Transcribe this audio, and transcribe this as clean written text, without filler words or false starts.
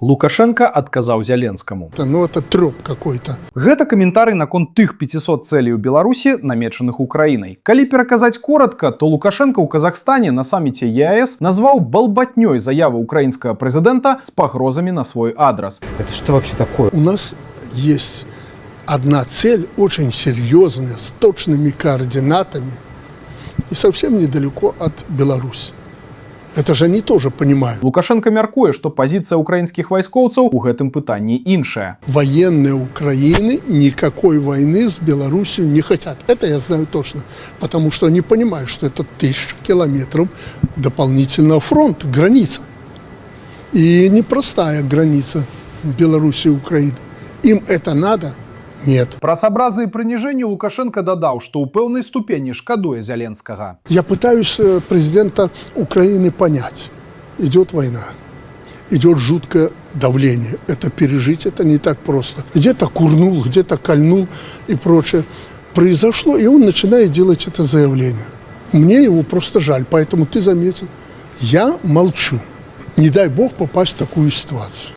Лукашенко адказаў Зяленскаму. Это трёп какой-то. Гэта каментарый наконт тых 500 цэлей у Беларусі, намечаных Украінай. Калі пераказаць коротка, то Лукашенко ў Казахстане на саміце ЕАЭС назваў балбатнёй заявы украінскага прэзідэнта з пагрозамі на свой адрас. Это что вообще такое? У нас есть одна цель, очень серьезная, с точными координатами и совсем недалеко от Беларуси. Это же они тоже понимают. Лукашенко мяркуе, што пазіцыя украінскіх вайскоўцаў у гэтым пытанні іншая. Военные Украины никакой войны с Беларусью не хотят. Это я знаю точно. Потому что они понимают, что это 1000 километров дополнительного фронта, граница. И непростая граница Беларуси и Украины. Им это надо? Нет. Пра сабразы і прыніжэнні Лукашенко дадаў, што ў пэўнай ступені шкадуе Зяленскага. Я пытаюсь президента Украины понять. Идет война, идет жуткое давление. Это пережить, это не так просто. Где-то курнул, где-то кольнул и прочее. Произошло, и он начинает делать это заявление. Мне его просто жаль, поэтому ты заметил. Я молчу. Не дай бог попасть в такую ситуацию.